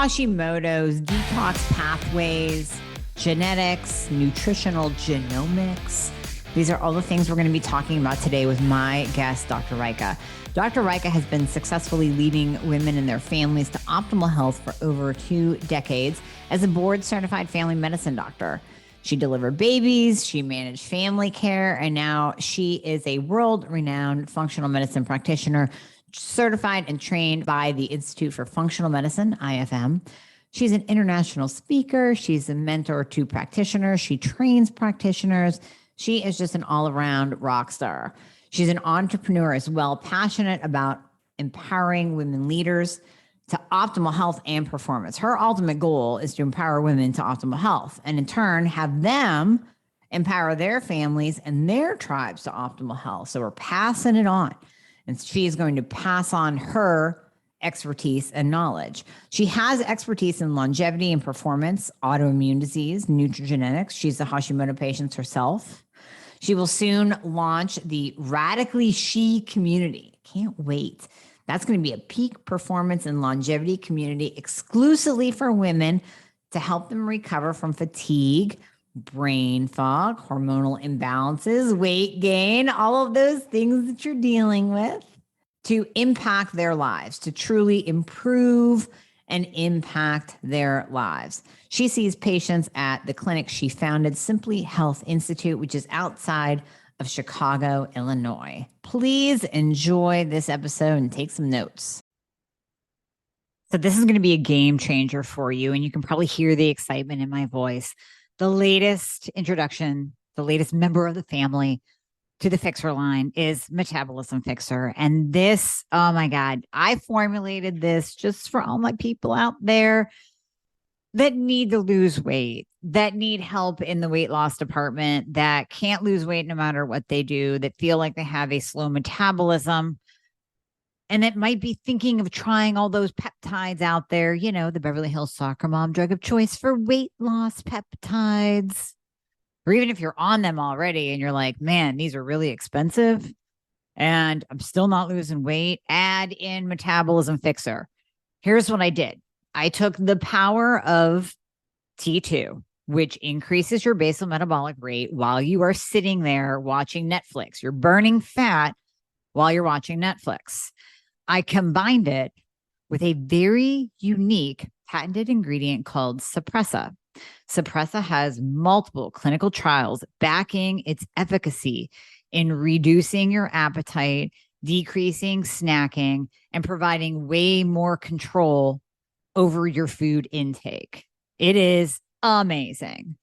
Hashimoto's, detox pathways, genetics, nutritional genomics. These are all the things we're going to be talking about today with my guest, Dr. Rajka. Dr. Rajka has been successfully leading women and their families to optimal health for over 2 decades as a board-certified family medicine doctor. She delivered babies, she managed family care, and now she is a world-renowned functional medicine practitioner, certified and trained by the Institute for Functional Medicine, IFM. She's an international speaker. She's a mentor to practitioners. She trains practitioners. She is just an all-around rock star. She's an entrepreneur as well, passionate about empowering women leaders to optimal health and performance. Her ultimate goal is to empower women to optimal health and in turn have them empower their families and their tribes to optimal health. So we're passing it on. And she is going to pass on her expertise and knowledge. She has expertise in longevity and performance, autoimmune disease, nutrigenetics. She's a Hashimoto patient herself. She will soon launch the Radically She community. Can't wait. That's going to be a peak performance and longevity community exclusively for women to help them recover from fatigue, brain fog, hormonal imbalances, weight gain, all of those things that you're dealing with to impact their lives, to truly improve and impact their lives. She sees patients at the clinic she founded, Simply Health Institute, which is outside of Chicago, Illinois. Please enjoy this episode and take some notes. So this is going to be a game changer for you, and you can probably hear the excitement in my voice. The latest introduction, the latest member of the family to the Fixer line is Metabolism Fixer. And this, oh my God, I formulated this just for all my people out there that need to lose weight, that need help in the weight loss department, that can't lose weight no matter what they do, that feel like they have a slow metabolism, and that might be thinking of trying all those peptides out there, you know, the Beverly Hills soccer mom drug of choice for weight loss peptides. Or even if you're on them already and you're like, man, these are really expensive and I'm still not losing weight, add in Metabolism Fixer. Here's what I did. I took the power of T2, which increases your basal metabolic rate while you are sitting there watching Netflix. You're burning fat while you're watching Netflix. I combined it with a very unique patented ingredient called Suppressa. Suppressa has multiple clinical trials backing its efficacy in reducing your appetite, decreasing snacking, and providing way more control over your food intake. It is amazing.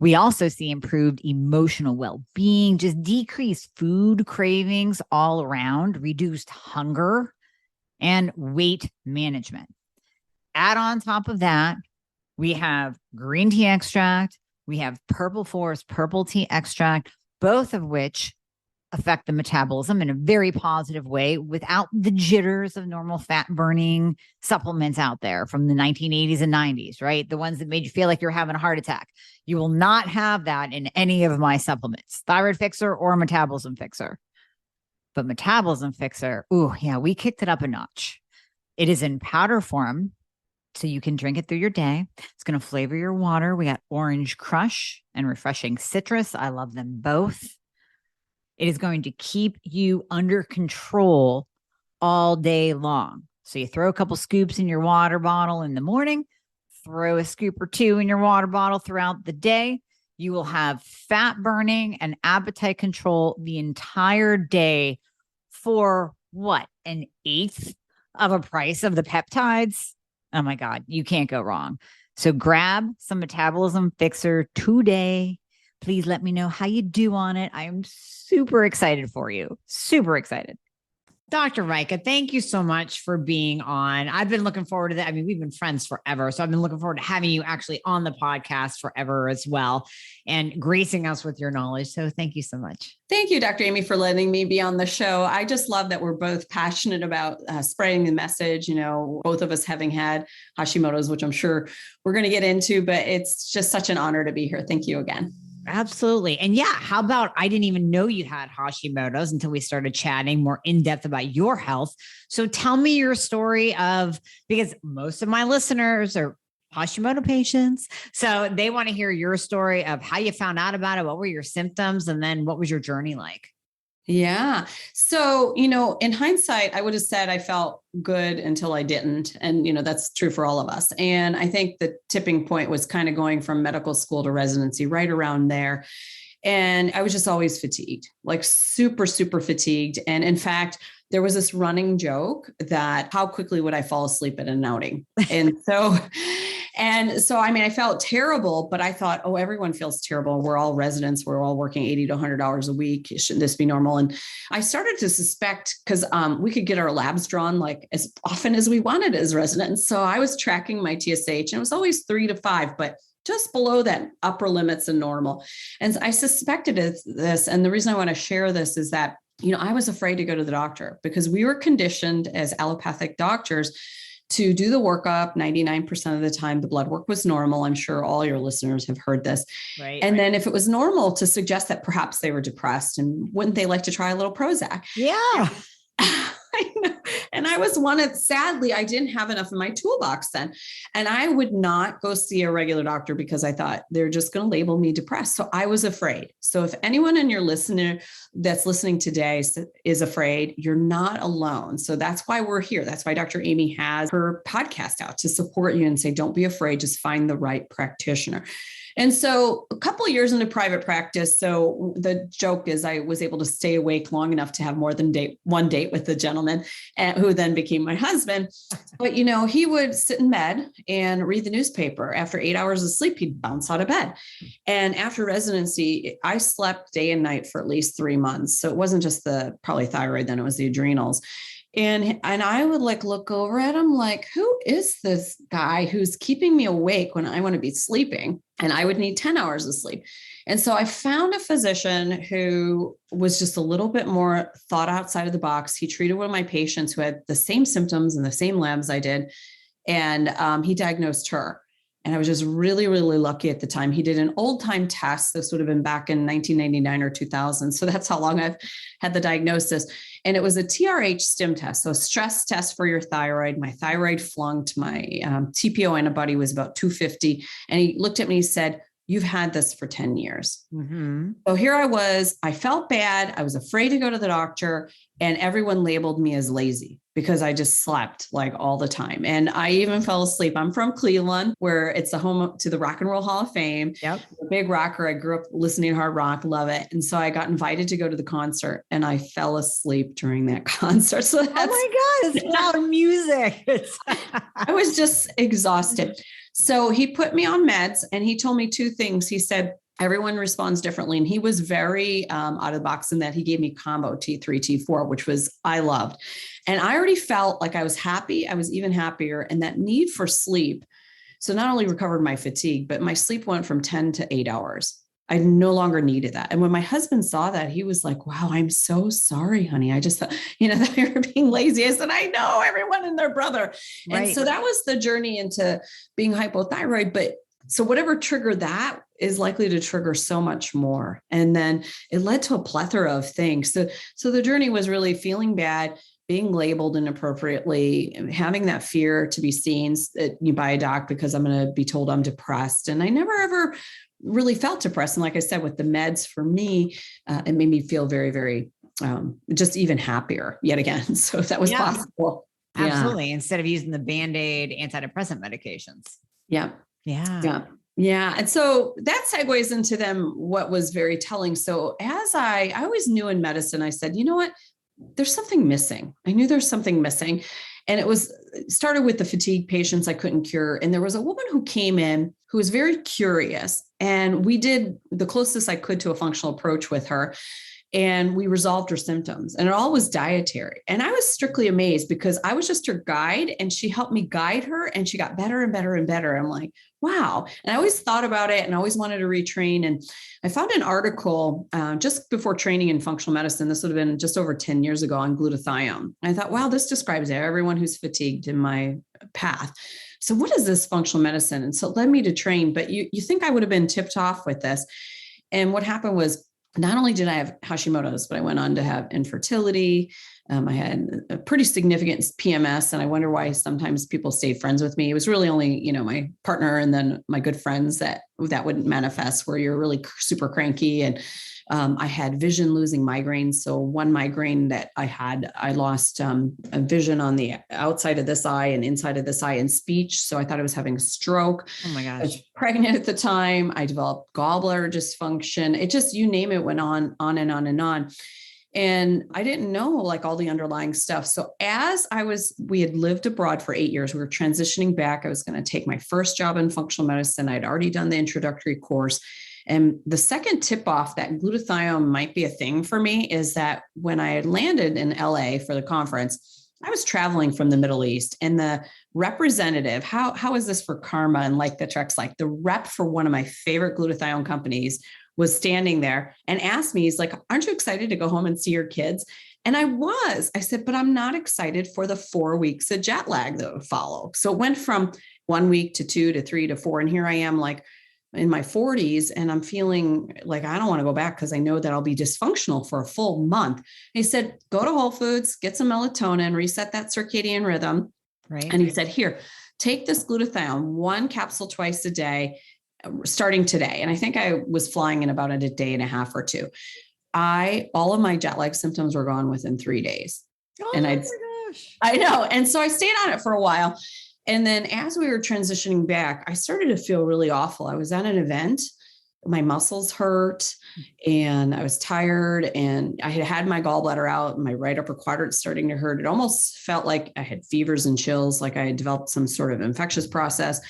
We also see improved emotional well-being, just decreased food cravings all around, reduced hunger, and weight management. Add on top of that, we have green tea extract, we have purple forest purple tea extract, both of which affect the metabolism in a very positive way without the jitters of normal fat burning supplements out there from the 1980s and 90s, right? The ones that made you feel like you're having a heart attack. You will not have that in any of my supplements, Thyroid Fixer or Metabolism Fixer. But Metabolism Fixer, ooh, yeah, we kicked it up a notch. It is in powder form, so you can drink it through your day. It's going to flavor your water. We got Orange Crush and Refreshing Citrus. I love them both. It is going to keep you under control all day long. So you throw a couple scoops in your water bottle in the morning, throw a scoop or two in your water bottle throughout the day. You will have fat burning and appetite control the entire day for what? An eighth of a price of the peptides? Oh my God, you can't go wrong. So grab some Metabolism Fixer today. Please let me know how you do on it. I am super excited for you. Super excited. Dr. Rajka, thank you so much for being on. I've been looking forward to that. I mean, we've been friends forever. So I've been looking forward to having you actually on the podcast forever as well and gracing us with your knowledge. So thank you so much. Thank you, Dr. Amy, for letting me be on the show. I just love that we're both passionate about spreading the message, you know, both of us having had Hashimoto's, which I'm sure we're going to get into, but it's just such an honor to be here. Thank you again. Absolutely. And yeah, how about I didn't even know you had Hashimoto's until we started chatting more in depth about your health. So tell me your story of, because most of my listeners are Hashimoto patients. So they want to hear your story of how you found out about it. What were your symptoms? And then what was your journey like? Yeah. So, in hindsight, I would have said I felt good until I didn't. And, that's true for all of us. And I think the tipping point was kind of going from medical school to residency right around there. And I was just always fatigued, like super, super fatigued. And in fact, there was this running joke that how quickly would I fall asleep at an outing? And so, I mean, I felt terrible, but I thought, oh, everyone feels terrible. We're all residents. We're all working 80 to $100 a week. Shouldn't this be normal? And I started to suspect because we could get our labs drawn like as often as we wanted as residents. So I was tracking my TSH and it was always 3 to 5, but just below that upper limits and normal. And I suspected this. And the reason I want to share this is that, I was afraid to go to the doctor because we were conditioned as allopathic doctors to do the workup. 99% of the time, the blood work was normal. I'm sure all your listeners have heard this. Right. And then if it was normal, to suggest that perhaps they were depressed and wouldn't they like to try a little Prozac? Yeah. I know. And I was sadly, I didn't have enough in my toolbox then. And I would not go see a regular doctor because I thought they're just going to label me depressed. So I was afraid. So if anyone in your listener that's listening today is afraid, you're not alone. So that's why we're here. That's why Dr. Amy has her podcast out to support you and say, don't be afraid, just find the right practitioner. And so a couple of years into private practice, so the joke is I was able to stay awake long enough to have more than one date with the gentleman who then became my husband. But, he would sit in bed and read the newspaper. After 8 hours of sleep, he'd bounce out of bed. And after residency, I slept day and night for at least 3 months. So it wasn't just the probably thyroid, then it was the adrenals. And I would look over at him like, who is this guy who's keeping me awake when I want to be sleeping? And I would need 10 hours of sleep. And so I found a physician who was just a little bit more thought outside of the box. He treated one of my patients who had the same symptoms and the same labs I did. And he diagnosed her. And I was just really, really lucky at the time. He did an old time test. This would have been back in 1999 or 2000. So that's how long I've had the diagnosis. And it was a TRH stim test. So a stress test for your thyroid. My thyroid flunked. My TPO antibody was about 250. And he looked at me and said, you've had this for 10 years. Mm-hmm. So here I was, I felt bad. I was afraid to go to the doctor and everyone labeled me as lazy because I just slept all the time. And I even fell asleep. I'm from Cleveland, where it's the home to the Rock and Roll Hall of Fame. Yep. A big rocker. I grew up listening to hard rock, love it. And so I got invited to go to the concert and I fell asleep during that concert. So oh my God, it's loud music. I was just exhausted. So he put me on meds and he told me two things. He said, everyone responds differently. And he was very out of the box in that he gave me combo T3, T4, which I loved. And I already felt like I was happy. I was even happier. And that need for sleep. So not only recovered my fatigue, but my sleep went from 10 to 8 hours. I no longer needed that. And when my husband saw that, he was like, wow, I'm so sorry, honey. I just thought, that you were being lazy. I said, I know, everyone and their brother. Right. And so that was the journey into being hypothyroid. But so whatever triggered that is likely to trigger so much more. And then it led to a plethora of things. So the journey was really feeling bad, being labeled inappropriately, having that fear to be seen by a doc because I'm going to be told I'm depressed. And I never, ever really felt depressed. And like I said, with the meds for me, it made me feel very, very just even happier yet again. So if that was possible. Absolutely. Yeah. Instead of using the Band-Aid antidepressant medications. Yeah. Yeah. Yeah. Yeah. And so that segues into them what was very telling. So as I always knew in medicine, I said, you know what? There's something missing. I knew there's something missing. And it started with the fatigue patients I couldn't cure. And there was a woman who came in who was very curious. And we did the closest I could to a functional approach with her. And we resolved her symptoms, and it all was dietary. And I was strictly amazed because I was just her guide and she helped me guide her and she got better and better and better. I'm like, wow. And I always thought about it and I always wanted to retrain. And I found an article just before training in functional medicine. This would have been just over 10 years ago on glutathione. I thought, wow, this describes everyone who's fatigued in my path. So what is this functional medicine? And so it led me to train, but you think I would have been tipped off with this. And what happened was, not only did I have Hashimoto's, but I went on to have infertility. I had a pretty significant PMS, and I wonder why sometimes people stayed friends with me. It was really only, my partner and then my good friends that wouldn't manifest, where you're really super cranky. And I had vision losing migraines. So one migraine that I had, I lost a vision on the outside of this eye and inside of this eye in speech. So I thought I was having a stroke. Oh my gosh. I was pregnant at the time. I developed gallbladder dysfunction. It just, you name it, went on and on and on. And I didn't know like all the underlying stuff. So we had lived abroad for 8 years. We were transitioning back. I was going to take my first job in functional medicine. I'd already done the introductory course. And the second tip off that glutathione might be a thing for me is that when I had landed in LA for the conference, I was traveling from the Middle East, and the representative, how is this for karma? And like the Trex, like the rep for one of my favorite glutathione companies was standing there and asked me, he's like, aren't you excited to go home and see your kids? And I said, but I'm not excited for the 4 weeks of jet lag that would follow. So it went from 1 week to 2 to 3 to 4. And here I am like in my 40s, and I'm feeling like I don't want to go back because I know that I'll be dysfunctional for a full month. And he said, go to Whole Foods, get some melatonin, reset that circadian rhythm. Right. And he said, here, take this glutathione, 1 capsule twice a day, starting today. And I think I was flying in about a day and a half or 2. All of my jet lag symptoms were gone within 3 days. Oh and my gosh. I know. And so I stayed on it for a while. And then as we were transitioning back, I started to feel really awful. I was at an event, my muscles hurt and I was tired, and I had my gallbladder out, my right upper quadrant starting to hurt. It almost felt like I had fevers and chills, like I had developed some sort of infectious process.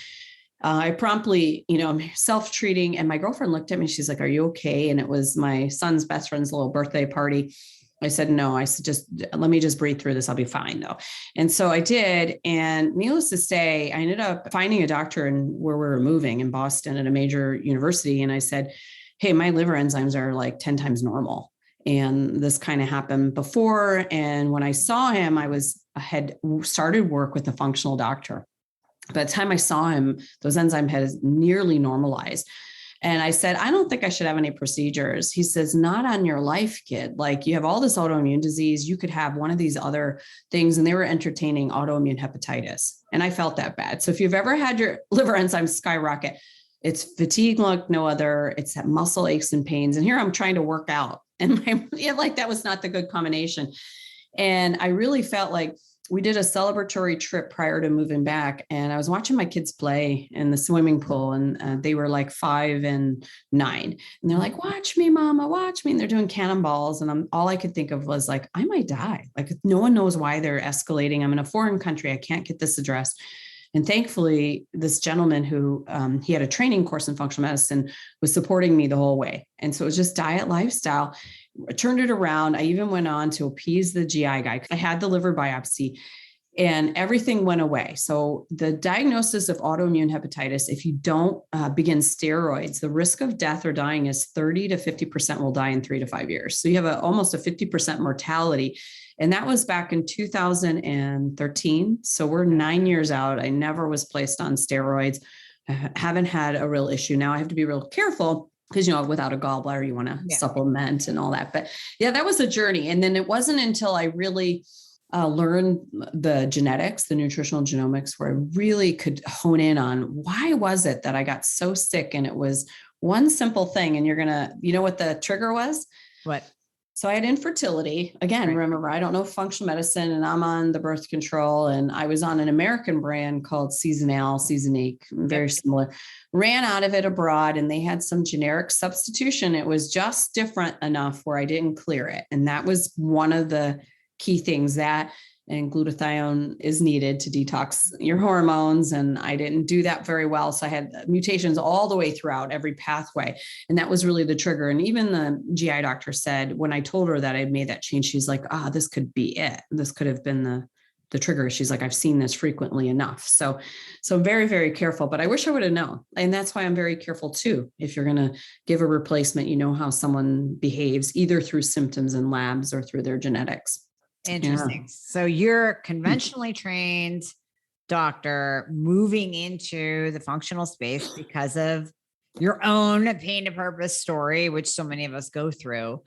I promptly, I'm self-treating, and my girlfriend looked at me. She's like, are you okay? And it was my son's best friend's little birthday party. I said, no, I said, let me just breathe through this. I'll be fine though. And so I did. And needless to say, I ended up finding a doctor where we were moving in Boston at a major university. And I said, hey, my liver enzymes are like 10 times normal. And this kind of happened before. And when I saw him, I had started work with a functional doctor. By the time I saw him, those enzymes had nearly normalized. And I said, I don't think I should have any procedures. He says, not on your life, kid. Like, you have all this autoimmune disease. You could have one of these other things. And they were entertaining autoimmune hepatitis. And I felt that bad. So if you've ever had your liver enzymes skyrocket, it's fatigue like no other. It's that muscle aches and pains. And here I'm trying to work out. And that was not the good combination. And I really felt like we did a celebratory trip prior to moving back, and I was watching my kids play in the swimming pool, and they were like 5 and 9, and they're like, watch me, mama, watch me. And they're doing cannonballs. And all I could think of was like, I might die. Like, no one knows why they're escalating. I'm in a foreign country. I can't get this addressed. And thankfully, this gentleman who he had a training course in functional medicine was supporting me the whole way. And so it was just diet, lifestyle. I turned it around. I even went on to appease the GI guy. I had the liver biopsy and everything went away. So the diagnosis of autoimmune hepatitis, if you don't begin steroids, the risk of death or dying is 30 to 50% will die in 3 to 5 years. So you have almost a 50% mortality. And that was back in 2013. So we're 9 years out. I never was placed on steroids. I haven't had a real issue. Now I have to be real careful because, without a gallbladder, you want to supplement and all that. But yeah, that was a journey. And then it wasn't until I really learned the genetics, the nutritional genomics, where I really could hone in on why was it that I got so sick. And it was one simple thing. And you know what the trigger was? What? So I had infertility. Again, right. Remember, I don't know functional medicine, and I'm on the birth control, and I was on an American brand called Seasonique, very similar. Ran out of it abroad, and they had some generic substitution. It was just different enough where I didn't clear it. And that was one of the key things, and glutathione is needed to detox your hormones. And I didn't do that very well. So I had mutations all the way throughout every pathway. And that was really the trigger. And even the GI doctor said, when I told her that I'd made that change, she's like, this could be it. This could have been the trigger. She's like, I've seen this frequently enough. So very, very careful, but I wish I would have known. And that's why I'm very careful too. If you're going to give a replacement, you know how someone behaves either through symptoms in labs or through their genetics. Interesting. Yeah. So you're a conventionally trained doctor moving into the functional space because of your own pain to purpose story, which so many of us go through.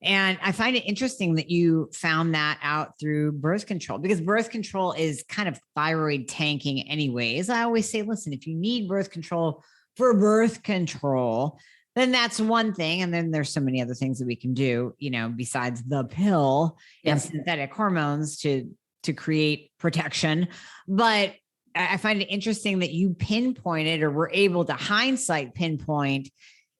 And I find it interesting that you found that out through birth control, because birth control is kind of thyroid tanking anyways. I always say, listen, if you need birth control for birth control, then that's one thing. And then there's so many other things that we can do, besides the pill and synthetic hormones to create protection. But I find it interesting that you pinpointed, or were able to hindsight pinpoint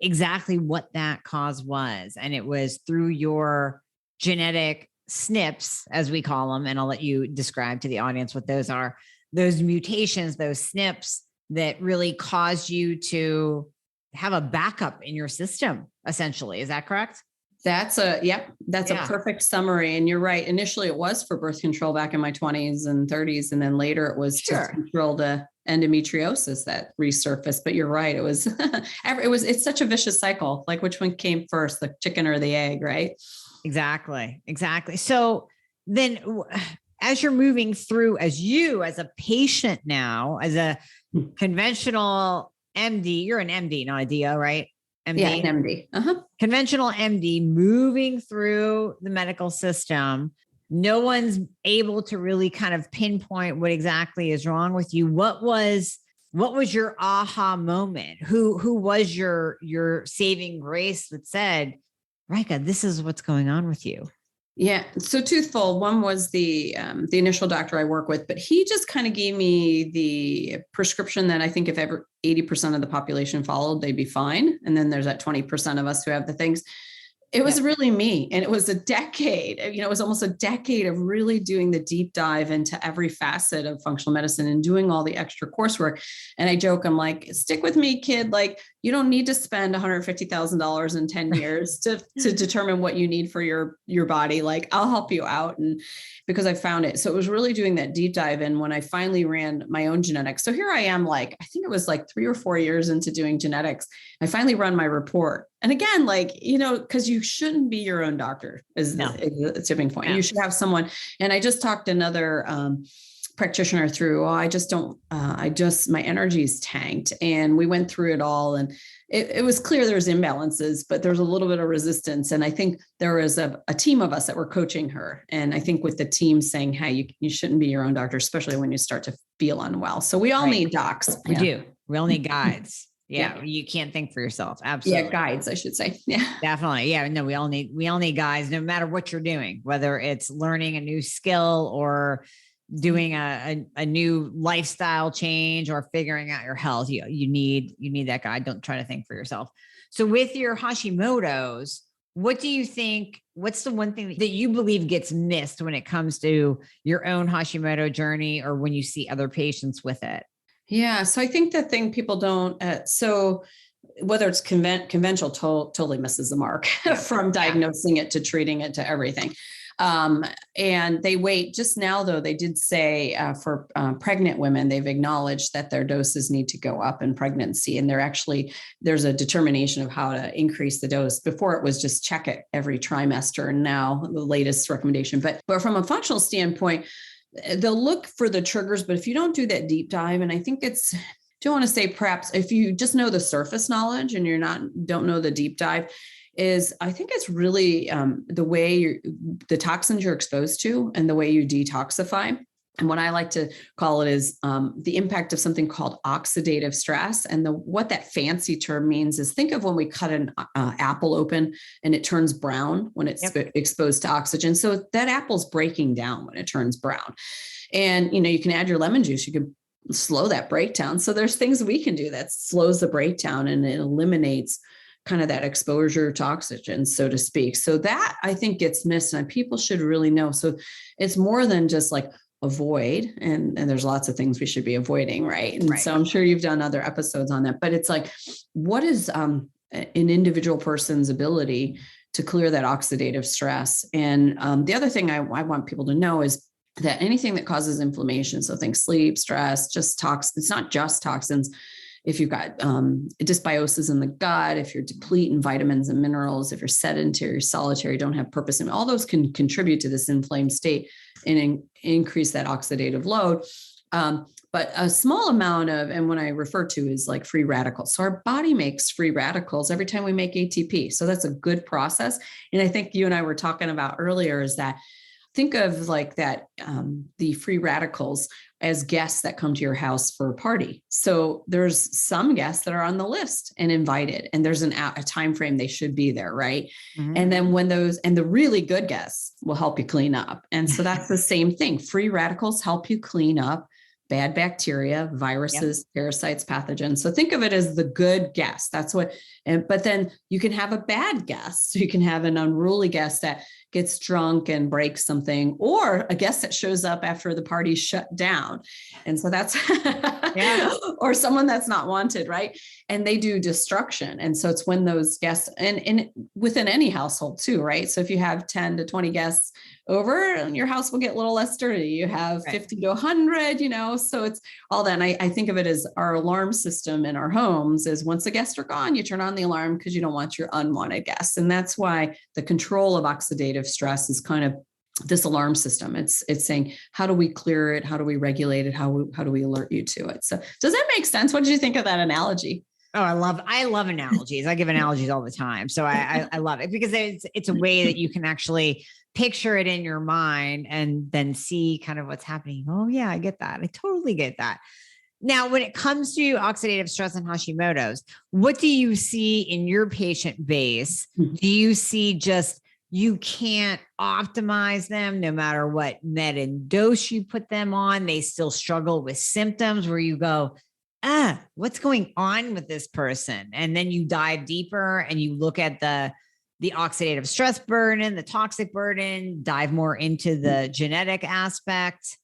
exactly what that cause was. And it was through your genetic SNPs, as we call them. And I'll let you describe to the audience what those are, those mutations, those SNPs that really caused you to have a backup in your system, essentially. Is that correct? That's a perfect summary. And you're right. Initially, it was for birth control back in my 20s and 30s. And then later it was to control the endometriosis that resurfaced. But you're right. It was, it's such a vicious cycle. Like, which one came first, the chicken or the egg, right? Exactly. So then as you're moving through, as a patient now, as a conventional MD, you're an MD, not a DO, right? MD. Yeah, an MD. Conventional MD, moving through the medical system. No one's able to really kind of pinpoint what exactly is wrong with you. What was your aha moment? Who was your saving grace that said, Rajka, this is what's going on with you? Yeah. So twofold. One was the initial doctor I work with, but he just kind of gave me the prescription that I think if ever 80% of the population followed, they'd be fine. And then there's that 20% of us who have the things. It was really me. And it was a decade, it was almost a decade of really doing the deep dive into every facet of functional medicine and doing all the extra coursework. And I joke, I'm like, stick with me, kid. Like, you don't need to spend $150,000 in 10 years to determine what you need for your body. Like, I'll help you out. And because I found it. So it was really doing that deep dive. And when I finally ran my own genetics, so here I am, like, I think it was like 3 or 4 years into doing genetics, I finally run my report. And again, like, because you shouldn't be your own doctor is the tipping point. You should have someone. And I just talked to another practitioner through, my energy's tanked. And we went through it all. And it was clear there's imbalances, but there's a little bit of resistance. And I think there was a team of us that were coaching her. And I think with the team saying, hey, you shouldn't be your own doctor, especially when you start to feel unwell. So we all need docs. We do. We all need guides. Yeah. You can't think for yourself. Absolutely. Yeah. Guides, I should say. Yeah, definitely. Yeah. No, we all need guides, no matter what you're doing, whether it's learning a new skill or doing a new lifestyle change or figuring out your health. You need that guide. Don't try to think for yourself. So with your Hashimoto's, what do you think, what's the one thing that you believe gets missed when it comes to your own Hashimoto journey or when you see other patients with it? Yeah. So I think the thing people don't, so whether it's conventional totally misses the mark from diagnosing it to treating it to everything. And they wait just now, though, they did say for pregnant women, they've acknowledged that their doses need to go up in pregnancy. And there's a determination of how to increase the dose. Before it was just check it every trimester. And now the latest recommendation, but from a functional standpoint, they'll look for the triggers, but if you don't do that deep dive, and I think don't want to say perhaps if you just know the surface knowledge and don't know the deep dive, I think it's really the way the toxins you're exposed to and the way you detoxify. And what I like to call it is the impact of something called oxidative stress. And what that fancy term means is, think of when we cut an apple open and it turns brown when it's exposed to oxygen. So that apple's breaking down when it turns brown. And, you can add your lemon juice, you can slow that breakdown. So there's things we can do that slows the breakdown and it eliminates kind of that exposure to oxygen, so to speak. So that I think gets missed and people should really know. So it's more than just like avoid, and there's lots of things we should be avoiding, right? And so I'm sure you've done other episodes on that, but it's like, what is an individual person's ability to clear that oxidative stress? And the other thing I want people to know is that anything that causes inflammation, so think sleep, stress, just toxins, it's not just toxins. If you've got dysbiosis in the gut, if you're depleting vitamins and minerals, if you're sedentary, solitary, don't have purpose, and all those can contribute to this inflamed state and increase that oxidative load. But a small amount of, and when I refer to is like free radicals. So our body makes free radicals every time we make ATP. So that's a good process. And I think you and I were talking about earlier is that think of like that, the free radicals as guests that come to your house for a party. So there's some guests that are on the list and invited, and there's a time frame they should be there, right? Mm-hmm. And then when the really good guests will help you clean up. And so that's the same thing. Free radicals help you clean up bad bacteria, viruses, parasites, pathogens. So think of it as the good guest. That's what, but then you can have a bad guest. So you can have an unruly guest that gets drunk and breaks something, or a guest that shows up after the party's shut down. And so that's, or someone that's not wanted, right? And they do destruction. And so it's when those guests, and within any household too, right? So if you have 10 to 20 guests over, your house will get a little less dirty. You have 50 to 100, so it's all that. And I think of it as our alarm system in our homes is once the guests are gone, you turn on the alarm because you don't want your unwanted guests. And that's why the control of oxidative stress is kind of this alarm system. It's saying, how do we clear it? How do we regulate it? How do we alert you to it? So does that make sense? What did you think of that analogy? Oh, I love analogies. I give analogies all the time. So I love it because it's a way that you can actually picture it in your mind and then see kind of what's happening. Oh yeah, I get that. I totally get that. Now, when it comes to oxidative stress and Hashimoto's, what do you see in your patient base? Do you see just you can't optimize them no matter what med and dose you put them on? They still struggle with symptoms where you go, what's going on with this person? And then you dive deeper and you look at the oxidative stress burden, the toxic burden, dive more into the genetic aspect.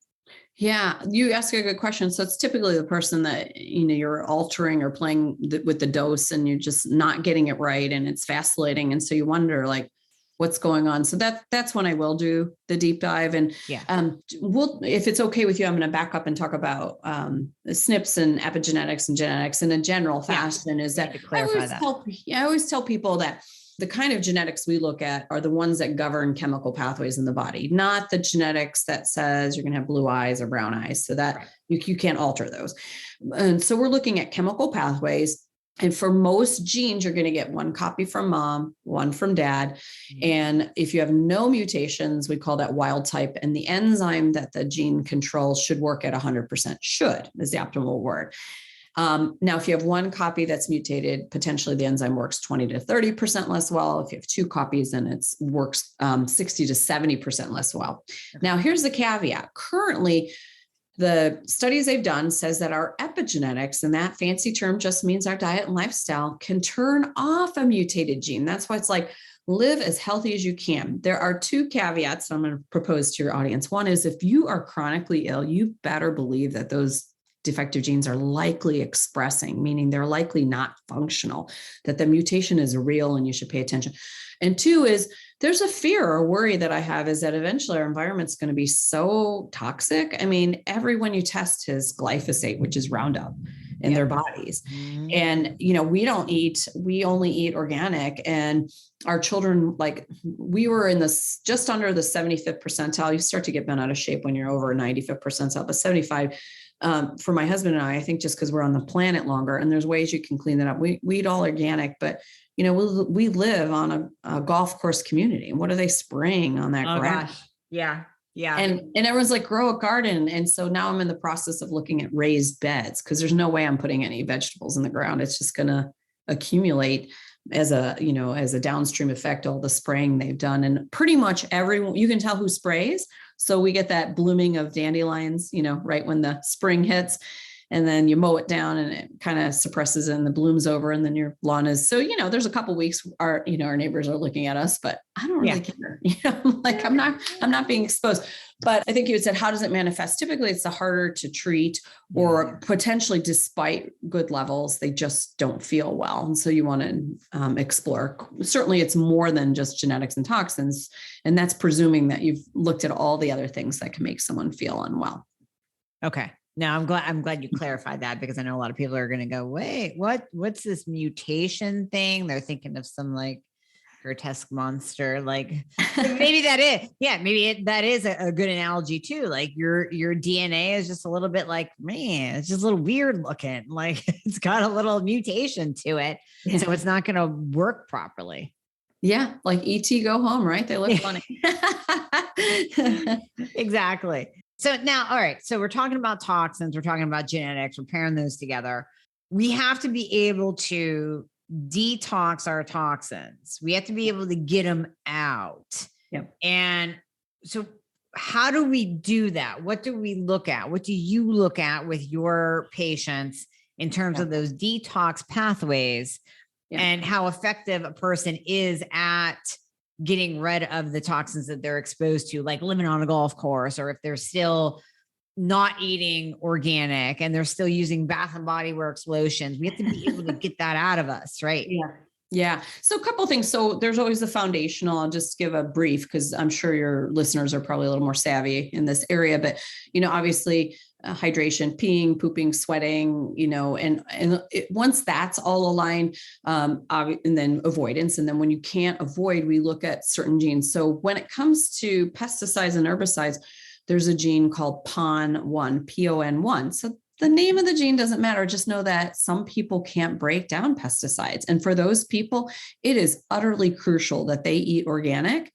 Yeah, you ask a good question. So it's typically the person that, you're altering or playing with the dose and you're just not getting it right and it's vacillating. And so you wonder like, what's going on? So that's when I will do the deep dive. And if it's okay with you, I'm going to back up and talk about the SNPs and epigenetics and genetics in a general fashion. Is that I always tell people that the kind of genetics we look at are the ones that govern chemical pathways in the body, not the genetics that says you're going to have blue eyes or brown eyes. So that you can't alter those. And so we're looking at chemical pathways. And for most genes, you're going to get one copy from mom, one from dad. And if you have no mutations, we call that wild type. And the enzyme that the gene controls should work at 100%. Should is the optimal word. Now, if you have one copy that's mutated, potentially the enzyme works 20 to 30% less well. If you have two copies, then it works 60 to 70% less well. Now, here's the caveat. Currently, the studies they've done says that our epigenetics, and that fancy term just means our diet and lifestyle, can turn off a mutated gene. That's why it's like, live as healthy as you can. There are two caveats I'm going to propose to your audience. One is if you are chronically ill, you better believe that those defective genes are likely expressing, meaning they're likely not functional, that the mutation is real and you should pay attention. And two is there's a fear or worry that I have is that eventually our environment's going to be so toxic. I mean, everyone you test has glyphosate, which is Roundup in their bodies. And, we only eat organic, and our children, like we were in this just under the 75th percentile. You start to get bent out of shape when you're over 95th percentile, but 75 for my husband and I think just because we're on the planet longer, and there's ways you can clean that up. We eat all organic, but we live on a golf course community. And what are they spraying on that ground? Gosh. Yeah. Yeah. And everyone's like, grow a garden. And so now I'm in the process of looking at raised beds because there's no way I'm putting any vegetables in the ground. It's just going to accumulate as a downstream effect, all the spraying they've done. And pretty much everyone, you can tell who sprays. So we get that blooming of dandelions, right when the spring hits. And then you mow it down and it kind of suppresses it and the bloom's over, and then your lawn is. So, there's a couple of weeks our neighbors are looking at us, but I don't really care. I'm not being exposed. But I think you had said, how does it manifest? Typically it's the harder to treat, or potentially despite good levels, they just don't feel well. And so you want to explore. Certainly it's more than just genetics and toxins. And that's presuming that you've looked at all the other things that can make someone feel unwell. Okay. Now I'm glad you clarified that, because I know a lot of people are going to go, wait, what's this mutation thing? They're thinking of some like grotesque monster. Like maybe that is, that is a good analogy too. Like your DNA is just a little bit like, man, it's just a little weird looking. Like it's got a little mutation to it. Yeah. So it's not going to work properly. Yeah. Like ET go home, right? They look funny. Exactly. So now, all right. So we're talking about toxins. We're talking about genetics. We're pairing those together. We have to be able to detox our toxins. We have to be able to get them out. Yep. And so how do we do that? What do we look at? What do you look at with your patients in terms of those detox pathways and how effective a person is at getting rid of the toxins that they're exposed to, like living on a golf course, or if they're still not eating organic and they're still using Bath and Body Works lotions? We have to be able to get that out of us, right? Yeah. Yeah. So a couple of things. So there's always the foundational. I'll just give a brief because I'm sure your listeners are probably a little more savvy in this area, but, obviously hydration, peeing, pooping, sweating, once that's all aligned, and then avoidance. And then when you can't avoid, we look at certain genes. So when it comes to pesticides and herbicides, there's a gene called PON1, PON1. So the name of the gene doesn't matter. Just know that some people can't break down pesticides. And for those people, it is utterly crucial that they eat organic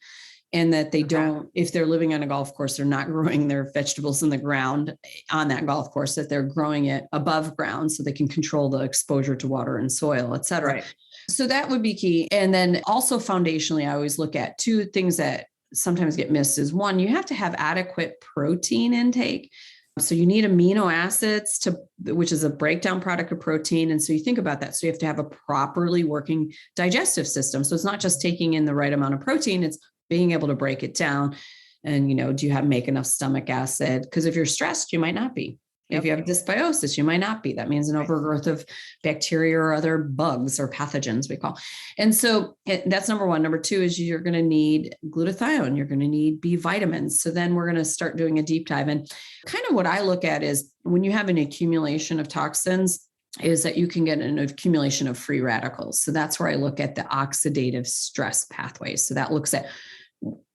and that they don't, if they're living on a golf course, they're not growing their vegetables in the ground on that golf course, that they're growing it above ground so they can control the exposure to water and soil, et cetera. Right. So that would be key. And then also foundationally, I always look at two things that sometimes get missed is one, you have to have adequate protein intake. So you need amino acids which is a breakdown product of protein. And so you think about that. So you have to have a properly working digestive system. So it's not just taking in the right amount of protein, it's being able to break it down. And, do you make enough stomach acid? Because if you're stressed, you might not be. If you have dysbiosis, you might not be. That means an overgrowth of bacteria or other bugs or pathogens, we call. And so that's number one. Number two is you're going to need glutathione. You're going to need B vitamins. So then we're going to start doing a deep dive. And kind of what I look at is when you have an accumulation of toxins, is that you can get an accumulation of free radicals. So that's where I look at the oxidative stress pathways. So that looks at,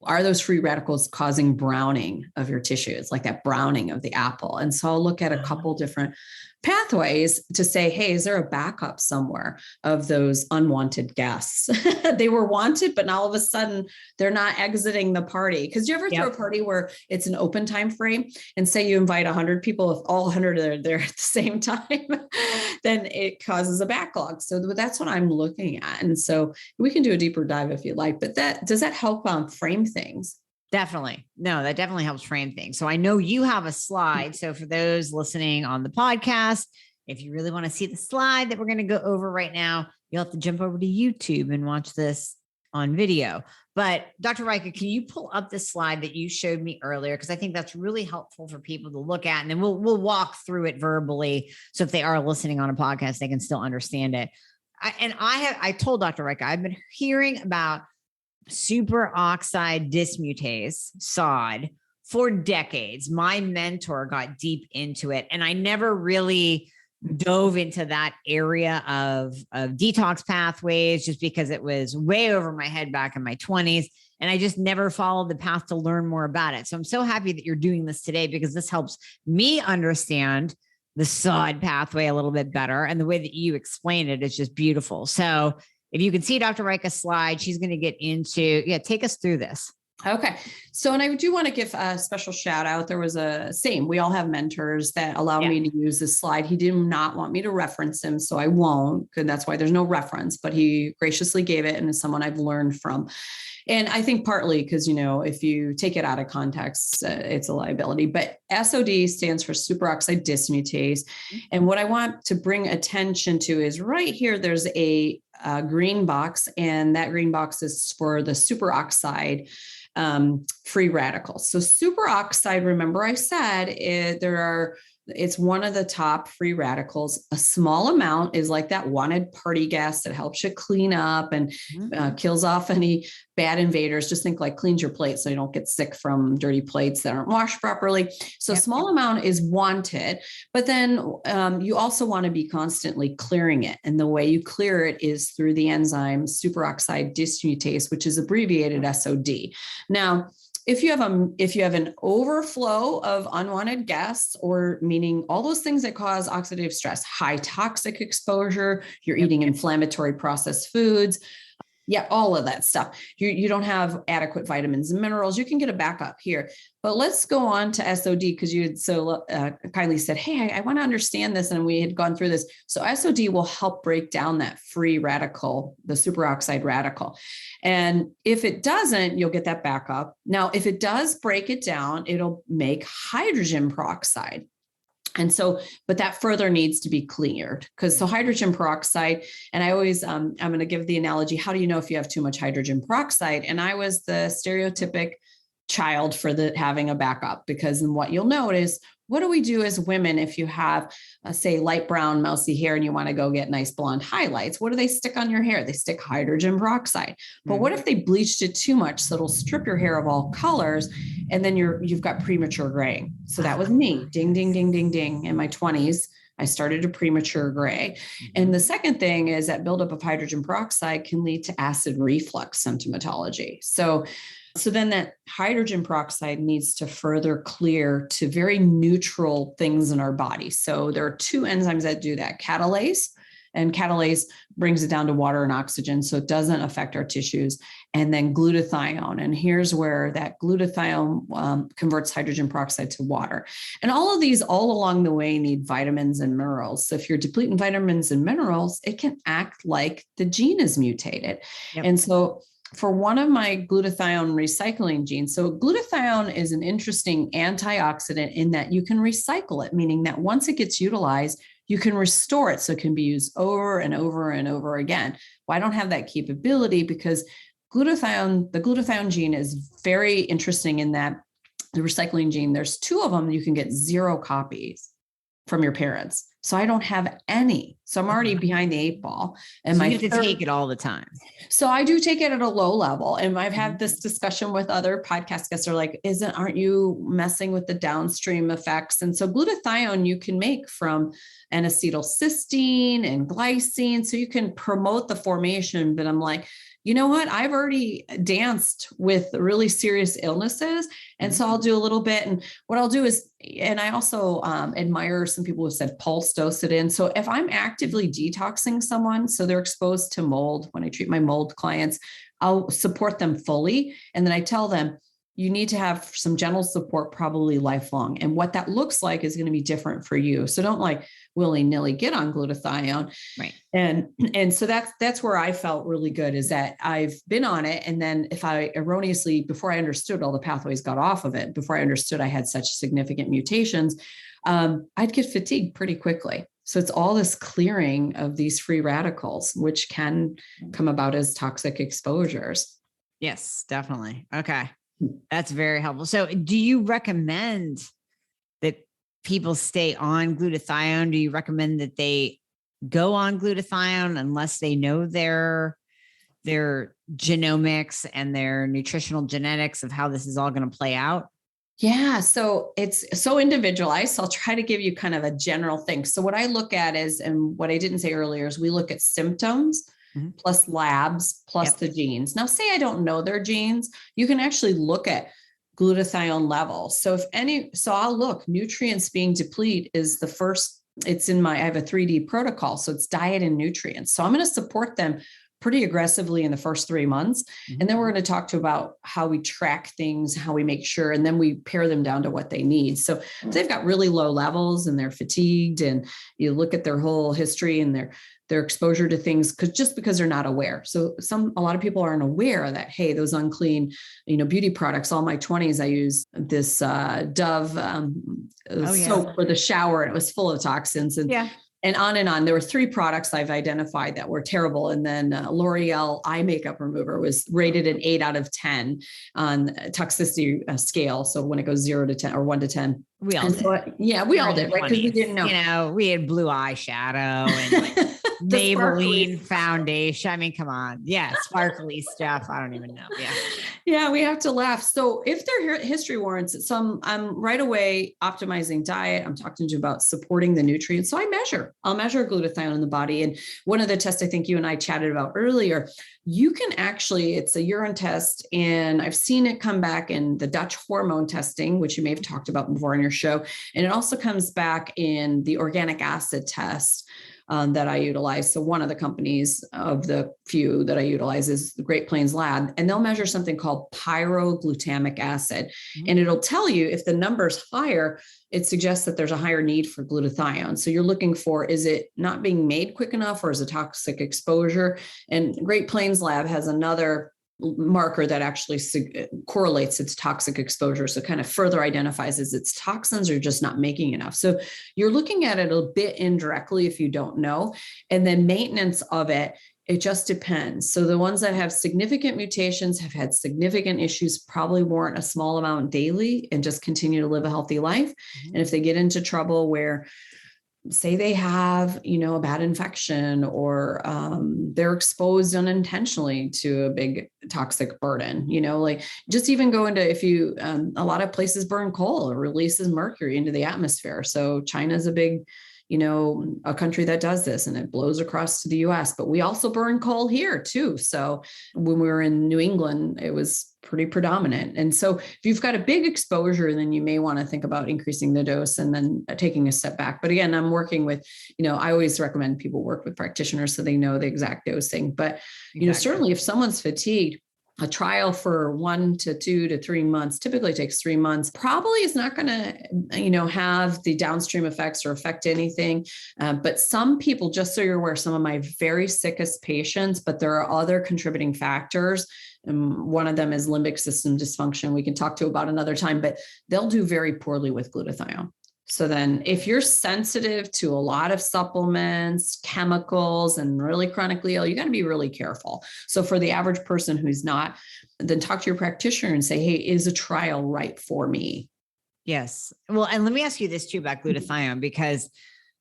are those free radicals causing browning of your tissues, like that browning of the apple? And so I'll look at a couple different pathways to say, hey, is there a backup somewhere of those unwanted guests? They were wanted, but now all of a sudden they're not exiting the party. Because you ever throw a party where it's an open time frame and say you invite 100 people, if all 100 are there at the same time, then it causes a backlog. So that's what I'm looking at. And so we can do a deeper dive if you like, but does that help frame things? Definitely. No, that definitely helps frame things. So I know you have a slide. So for those listening on the podcast, if you really want to see the slide that we're going to go over right now, you'll have to jump over to YouTube and watch this on video. But Dr. Rajka, can you pull up the slide that you showed me earlier? Because I think that's really helpful for people to look at. And then we'll walk through it verbally. So if they are listening on a podcast, they can still understand it. I told Dr. Rajka, I've been hearing about superoxide dismutase, SOD, for decades. My mentor got deep into it, and I never really dove into that area of detox pathways just because it was way over my head back in my 20s. And I just never followed the path to learn more about it. So I'm so happy that you're doing this today because this helps me understand the SOD pathway a little bit better. And the way that you explain it is just beautiful. So if you can see Dr. Rajka's slide, she's going to get into, take us through this. Okay. So, and I do want to give a special shout out. There was we all have mentors that allow me to use this slide. He did not want me to reference him, so I won't, because that's why there's no reference, but he graciously gave it and is someone I've learned from. And I think partly because, if you take it out of context, it's a liability, but SOD stands for superoxide dismutase. And what I want to bring attention to is right here, there's a green box, and that green box is for the superoxide free radicals. So superoxide, remember I said there are It's one of the top free radicals. A small amount is like that wanted party gas that helps you clean up and kills off any bad invaders. Just think like cleans your plate so you don't get sick from dirty plates that aren't washed properly. So small amount is wanted, but then you also want to be constantly clearing it. And the way you clear it is through the enzyme superoxide dismutase, which is abbreviated SOD. Now, if you have an overflow of unwanted gas, or meaning all those things that cause oxidative stress, high toxic exposure, you're eating inflammatory processed foods, all of that stuff. You don't have adequate vitamins and minerals. You can get a backup here. But let's go on to SOD, because you had so kindly said, hey, I want to understand this. And we had gone through this. So SOD will help break down that free radical, the superoxide radical. And if it doesn't, you'll get that backup. Now, if it does break it down, it'll make hydrogen peroxide. And so, but that further needs to be cleared, because so hydrogen peroxide, and I always, I'm going to give the analogy, how do you know if you have too much hydrogen peroxide? And I was the stereotypic child for having a backup, because then what you'll notice, what do we do as women if you have, say, light brown, mousy hair and you want to go get nice blonde highlights? What do they stick on your hair? They stick hydrogen peroxide. But what if they bleached it too much? So it'll strip your hair of all colors, and then you've got premature graying. So that was me. Ding, ding, ding, ding, ding. In my 20s, I started a premature gray. And the second thing is that buildup of hydrogen peroxide can lead to acid reflux symptomatology. So then that hydrogen peroxide needs to further clear to very neutral things in our body. So there are two enzymes that do that, catalase, and catalase brings it down to water and oxygen, so it doesn't affect our tissues, and then glutathione. And here's where that glutathione converts hydrogen peroxide to water. And all of these all along the way need vitamins and minerals. So if you're depleting vitamins and minerals, it can act like the gene is mutated. And so for one of my glutathione recycling genes, so glutathione is an interesting antioxidant in that you can recycle it, meaning that once it gets utilized, you can restore it so it can be used over and over and over again. Well, I don't have that capability, because the glutathione gene is very interesting in that the recycling gene, there's two of them, you can get 0 copies from your parents. So I don't have any. So I'm already behind the 8 ball. And so you have to take it all the time. So I do take it at a low level. And I've had this discussion with other podcast guests are like, aren't you messing with the downstream effects? And so glutathione you can make from N-acetylcysteine and glycine. So you can promote the formation, but I'm like, you know what? I've already danced with really serious illnesses. And so I'll do a little bit. And what I'll do is, and I also admire some people who said pulse dose it in. So if I'm actively detoxing someone, so they're exposed to mold, when I treat my mold clients, I'll support them fully. And then I tell them, you need to have some gentle support, probably lifelong. And what that looks like is going to be different for you. So don't like willy-nilly get on glutathione. Right. And so that's where I felt really good, is that I've been on it. And then if I erroneously, before I understood all the pathways, got off of it, before I understood I had such significant mutations, I'd get fatigued pretty quickly. So it's all this clearing of these free radicals, which can come about as toxic exposures. Yes, definitely. Okay. That's very helpful. So do you recommend that people stay on glutathione? Do you recommend that they go on glutathione unless they know their genomics and their nutritional genetics of how this is all going to play out? Yeah. So it's so individualized. So I'll try to give you kind of a general thing. So what I look at is, and what I didn't say earlier, is we look at symptoms plus labs, plus the genes. Now, say I don't know their genes, you can actually look at glutathione levels. So I'll look, nutrients being depleted is the first, I have a 3D protocol. So it's diet and nutrients. So I'm going to support them pretty aggressively in the first 3 months. And then we're going to talk about how we track things, how we make sure, and then we pare them down to what they need. So if they've got really low levels and they're fatigued, and you look at their whole history and their exposure to things, because they're not aware. So a lot of people aren't aware that, hey, those unclean, beauty products. All my 20s, I used this Dove soap for the shower, and it was full of toxins. And and on and on. There were 3 products I've identified that were terrible. And then L'Oreal eye makeup remover was rated an 8 out of 10 on toxicity scale. So when it goes 0 to 10 or 1 to 10. We all did. Yeah, we all did, right? Because we didn't know. You know, we had blue eyeshadow and Maybelline foundation. I mean, come on. Yeah, sparkly stuff. I don't even know. Yeah. Yeah, we have to laugh. So if their history warrants it, I'm right away optimizing diet. I'm talking to you about supporting the nutrients. So I'll measure glutathione in the body. And one of the tests I think you and I chatted about earlier, you can actually, it's a urine test, and I've seen it come back in the Dutch hormone testing, which you may have talked about before on your show. And it also comes back in the organic acid test that I utilize. So one of the companies of the few that I utilize is the Great Plains Lab, and they'll measure something called pyroglutamic acid. Mm-hmm. And it'll tell you if the number's higher, it suggests that there's a higher need for glutathione. So you're looking for, is it not being made quick enough, or is it toxic exposure? And Great Plains Lab has another marker that actually correlates its toxic exposure. So kind of further identifies as its toxins are just not making enough. So you're looking at it a bit indirectly if you don't know. And then maintenance of it, it just depends. So the ones that have significant mutations, have had significant issues, probably warrant a small amount daily and just continue to live a healthy life. Mm-hmm. And if they get into trouble where, say they have, a bad infection, or they're exposed unintentionally to a big toxic burden, like just even go into, if you, a lot of places burn coal, it releases mercury into the atmosphere. So China's a big, a country that does this, and it blows across to the US, but we also burn coal here too. So when we were in New England, it was pretty predominant. And so if you've got a big exposure, then you may want to think about increasing the dose and then taking a step back. But again, I'm working with, I always recommend people work with practitioners so they know the exact dosing. But, certainly if someone's fatigued, a trial for 1 to 2 to 3 months typically takes 3 months, probably is not going to, have the downstream effects or affect anything. But some people, just so you're aware, some of my very sickest patients, but there are other contributing factors. And one of them is limbic system dysfunction. We can talk to about another time, but they'll do very poorly with glutathione. So then if you're sensitive to a lot of supplements, chemicals, and really chronically ill, you got to be really careful. So for the average person who's not, then talk to your practitioner and say, hey, is a trial right for me? Yes. Well, and let me ask you this too about glutathione, because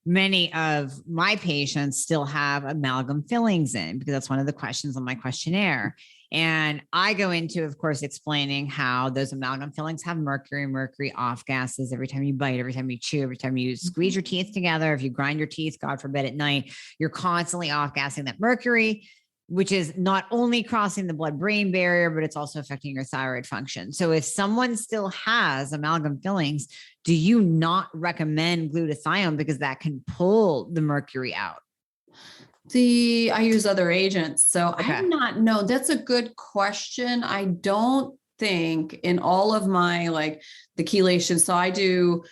many of my patients still have amalgam fillings in, because that's one of the questions on my questionnaire. And I go into, of course, explaining how those amalgam fillings have mercury off gases every time you bite, every time you chew, every time you squeeze your teeth together. If you grind your teeth, God forbid, at night, you're constantly off gassing that mercury, which is not only crossing the blood-brain barrier, but it's also affecting your thyroid function. So if someone still has amalgam fillings, do you not recommend glutathione because that can pull the mercury out? I use other agents. So okay. I do not know. That's a good question. I don't think in all of my, the chelation. So I do,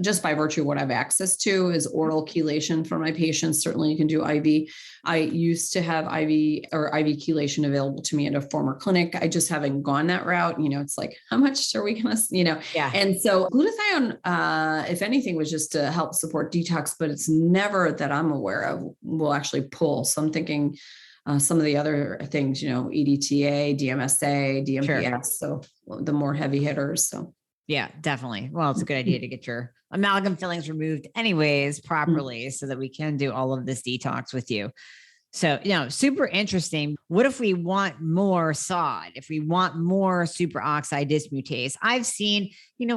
just by virtue of what I have access to, is oral chelation for my patients. Certainly you can do IV. I used to have IV chelation available to me at a former clinic. I just haven't gone that route. It's like, how much are we going to, Yeah. And so glutathione, if anything, was just to help support detox, but it's never that I'm aware of will actually pull. So I'm thinking some of the other things, EDTA, DMSA, DMPS. Sure. So the more heavy hitters. So. Yeah, definitely. Well, it's a good idea to get your amalgam fillings removed anyways properly so that we can do all of this detox with you. So, super interesting. What if we want more SOD? If we want more superoxide dismutase? I've seen,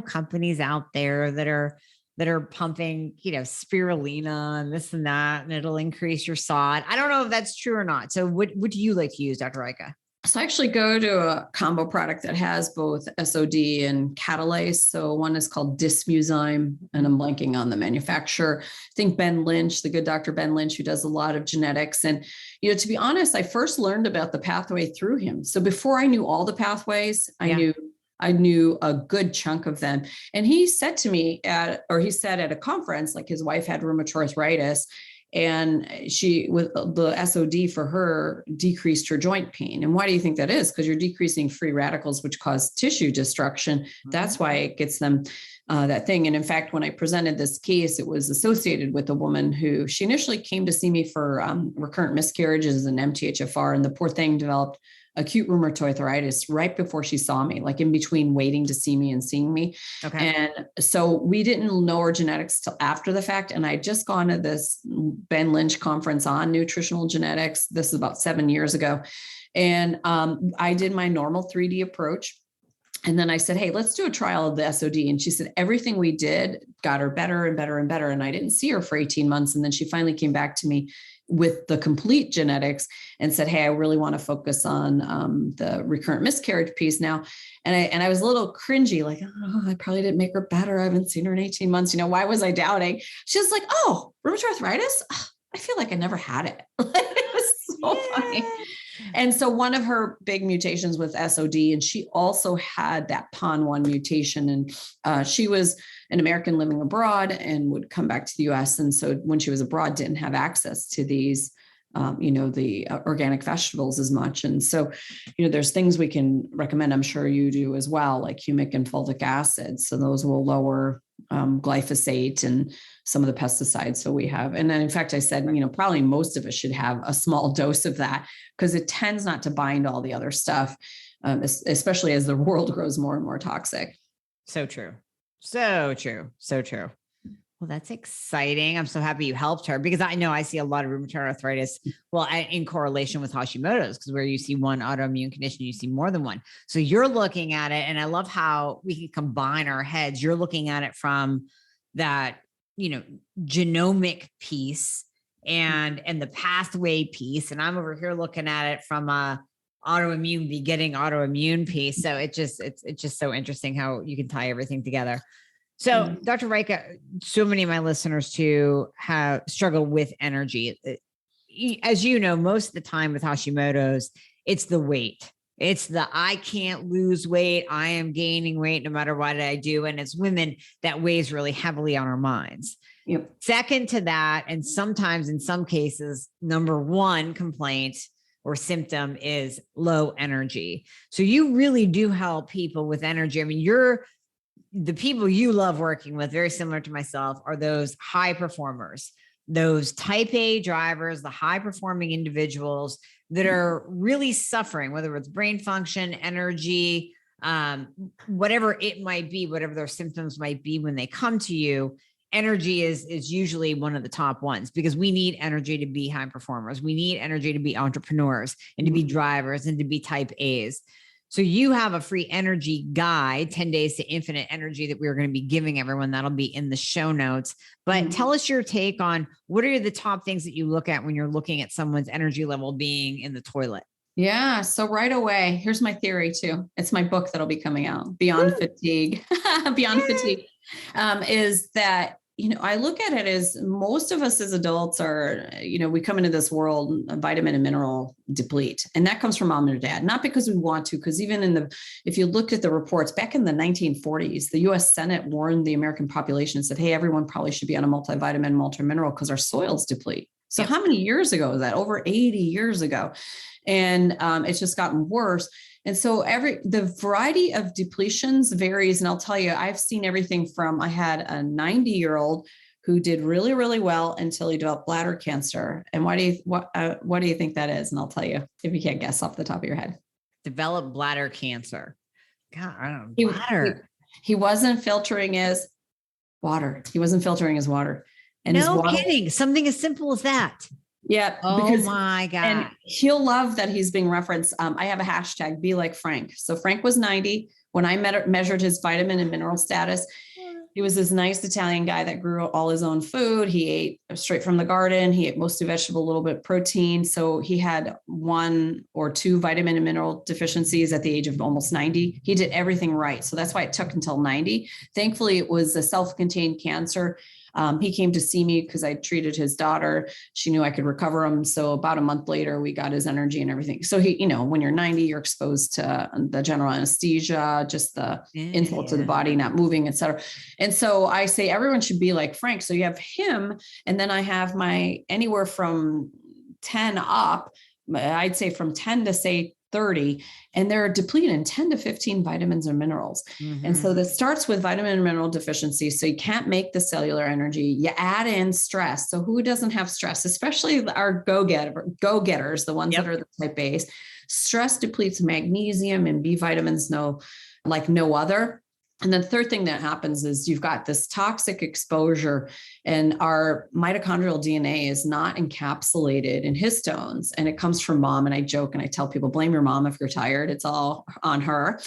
companies out there that are pumping, spirulina and this and that, and it'll increase your SOD. I don't know if that's true or not. So what do you like to use, Dr. Rajka? So I actually go to a combo product that has both SOD and catalase. So one is called Dismuzyme, and I'm blanking on the manufacturer. I think Ben Lynch, the good Dr. Ben Lynch, who does a lot of genetics. And, to be honest, I first learned about the pathway through him. So before I knew all the pathways, I knew a good chunk of them. And he said to me he said at a conference, like his wife had rheumatoid arthritis, And she, with the SOD for her, decreased her joint pain. And why do you think that is? Because you're decreasing free radicals, which cause tissue destruction. That's why it gets them that thing. And in fact, when I presented this case, it was associated with a woman who, she initially came to see me for recurrent miscarriages and MTHFR. And the poor thing developed acute rheumatoid arthritis right before she saw me, like in between waiting to see me and seeing me. Okay. And so we didn't know her genetics till after the fact. And I'd just gone to this Ben Lynch conference on nutritional genetics. This is about 7 years ago. And I did my normal 3D approach. And then I said, hey, let's do a trial of the SOD. And she said, everything we did got her better and better and better. And I didn't see her for 18 months. And then she finally came back to me with the complete genetics and said, hey, I really want to focus on the recurrent miscarriage piece now. And I was a little cringy, like, oh, I probably didn't make her better. I haven't seen her in 18 months. Why was I doubting? She was like, oh, rheumatoid arthritis? I feel like I never had it. It was so funny. And so one of her big mutations was SOD, and she also had that PON1 mutation. And she was an American living abroad and would come back to the US. And so when she was abroad, didn't have access to these, the organic vegetables as much. And so, there's things we can recommend. I'm sure you do as well, like humic and fulvic acid. So those will lower glyphosate and some of the pesticides. So we have, and then in fact, I said, probably most of us should have a small dose of that because it tends not to bind all the other stuff, especially as the world grows more and more toxic. So true. So true. So true. Well, that's exciting. I'm so happy you helped her because I know I see a lot of rheumatoid arthritis, in correlation with Hashimoto's, because where you see one autoimmune condition, you see more than one. So you're looking at it, and I love how we can combine our heads. You're looking at it from that, genomic piece and the pathway piece. And I'm over here looking at it from a begetting autoimmune piece. So it's just so interesting how you can tie everything together. So Dr. Rajka, so many of my listeners too have struggled with energy. As you know, most of the time with Hashimoto's, it's the weight. It's the, I can't lose weight. I am gaining weight no matter what I do. And it's women that weighs really heavily on our minds. Yep. Second to that, and sometimes in some cases, number one complaint or symptom is low energy. So you really do help people with energy. I mean, the people you love working with, very similar to myself, are those high performers, those type A drivers, the high performing individuals that are really suffering, whether it's brain function, energy, whatever it might be, whatever their symptoms might be when they come to you. Energy is usually one of the top ones because we need energy to be high performers. We need energy to be entrepreneurs and to be drivers and to be type A's. So you have a free energy guide, 10 days to infinite energy, that we're going to be giving everyone. That'll be in the show notes. But tell us your take on what are the top things that you look at when you're looking at someone's energy level being in the toilet? Yeah. So right away, here's my theory too. It's my book that'll be coming out, Beyond Fatigue. Beyond Fatigue is that, I look at it as most of us as adults are, we come into this world, vitamin and mineral deplete. And that comes from mom and dad, not because we want to, because even if you looked at the reports back in the 1940s, the US Senate warned the American population and said, hey, everyone probably should be on a multivitamin, multimineral because our soils deplete. So how many years ago is that? Over 80 years ago. And it's just gotten worse. And so the variety of depletions varies. And I'll tell you, I've seen everything from, I had a 90-year-old who did really, really well until he developed bladder cancer. And what do you think that is? And I'll tell you if you can't guess off the top of your head. Developed bladder cancer. God, I don't know. Bladder. He wasn't filtering his water. And no kidding. Something as simple as that. Yeah. Oh my God. And he'll love that he's being referenced. I have a hashtag, be like Frank. So Frank was 90 when I measured his vitamin and mineral status. He was this nice Italian guy that grew all his own food. He ate straight from the garden. He ate mostly vegetable, a little bit protein. So he had 1 or 2 vitamin and mineral deficiencies at the age of almost 90. He did everything right. So that's why it took until 90. Thankfully, it was a self-contained cancer. He came to see me because I treated his daughter. She knew I could recover him. So about a month later, we got his energy and everything. So he, when you're 90, you're exposed to the general anesthesia, just the insult to the body, not moving, et cetera. And so I say everyone should be like Frank. So you have him, and then I have my anywhere from 10 up, I'd say from 10 to say 30, and they're depleted in 10 to 15 vitamins or minerals. Mm-hmm. And so this starts with vitamin and mineral deficiency. So you can't make the cellular energy. You add in stress. So who doesn't have stress, especially our go-getters, the ones that are the type A's. Stress depletes magnesium and B vitamins like no other. And then the third thing that happens is you've got this toxic exposure, and our mitochondrial DNA is not encapsulated in histones, and it comes from mom. And I joke and I tell people, blame your mom if you're tired. It's all on her.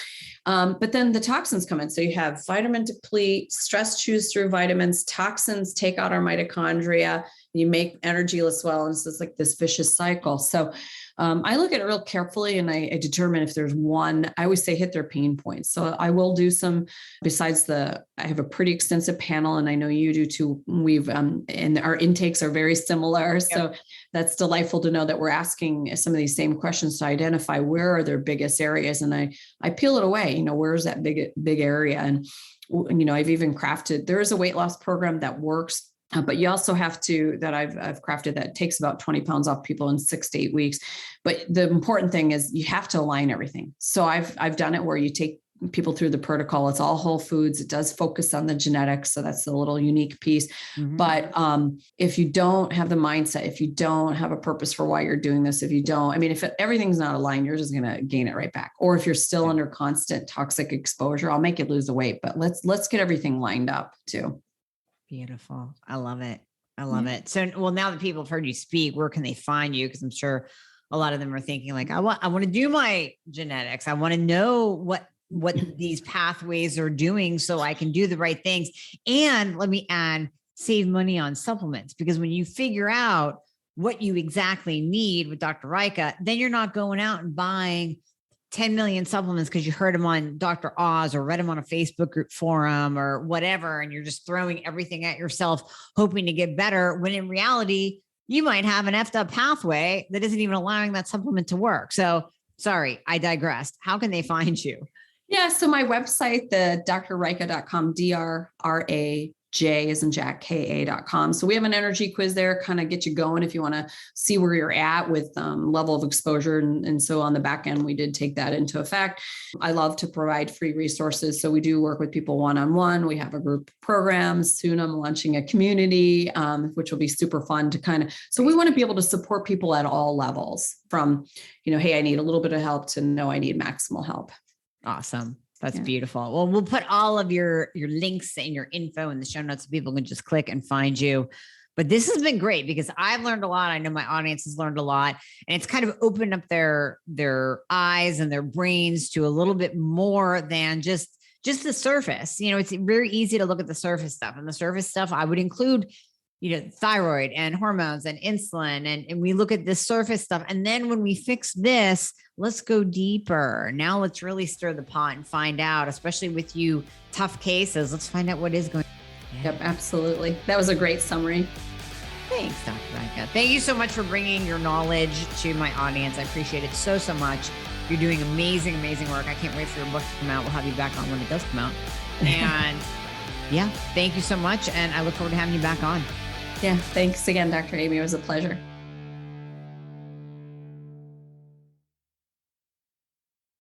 But then the toxins come in. So you have vitamin deplete, stress chews through vitamins, toxins take out our mitochondria, you make energyless well. And so it's like this vicious cycle. So I look at it real carefully, and I determine if there's one. I always say hit their pain points. So I will do some, I have a pretty extensive panel, and I know you do too. And our intakes are very similar. So that's delightful to know that we're asking some of these same questions to identify where are their biggest areas. And I peel it away, where's that big area? And, I've even crafted, there is a weight loss program that works. But you also have to, that I've crafted, that takes about 20 pounds off people in 6 to 8 weeks. But the important thing is you have to align everything. So I've done it where you take people through the protocol. It's all whole foods. It does focus on the genetics. So that's the little unique piece. Mm-hmm. But if you don't have the mindset, if you don't have a purpose for why you're doing this, if everything's not aligned, you're just going to gain it right back. Or if you're still under constant toxic exposure, I'll make you lose the weight, but let's get everything lined up too. Beautiful. I love it. I love it. So, now that people have heard you speak, where can they find you? Because I'm sure a lot of them are thinking like, I want to do my genetics. I want to know what these pathways are doing so I can do the right things. And let me add, save money on supplements, because when you figure out what you exactly need with Dr. Rajka, then you're not going out and buying 10 million supplements because you heard them on Dr. Oz or read them on a Facebook group forum or whatever. And you're just throwing everything at yourself, hoping to get better, when in reality, you might have an effed up pathway that isn't even allowing that supplement to work. So sorry, I digressed. How can they find you? Yeah. So my website, the drrajka.com, DRRAJ as in Jack, KA.com. So we have an energy quiz there, kind of get you going if you want to see where you're at with level of exposure. And so on the back end, we did take that into effect. I love to provide free resources. So we do work with people one-on-one. We have a group program. Soon I'm launching a community, which will be super fun to so we want to be able to support people at all levels, from, hey, I need a little bit of help, to no, I need maximal help. Awesome. That's beautiful. Well, we'll put all of your links and your info in the show notes so people can just click and find you. But this has been great because I've learned a lot. I know my audience has learned a lot, and it's kind of opened up their eyes and their brains to a little bit more than just the surface. It's very easy to look at the surface stuff, and the surface stuff I would include, thyroid and hormones and insulin. And we look at the surface stuff. And then when we fix this, let's go deeper. Now let's really stir the pot and find out, especially with you tough cases, let's find out what is going on. Yep, absolutely. That was a great summary. Thanks, Dr. Rajka. Thank you so much for bringing your knowledge to my audience. I appreciate it so much. You're doing amazing, amazing work. I can't wait for your book to come out. We'll have you back on when it does come out. And thank you so much. And I look forward to having you back on. Yeah, thanks again, Dr. Amy. It was a pleasure.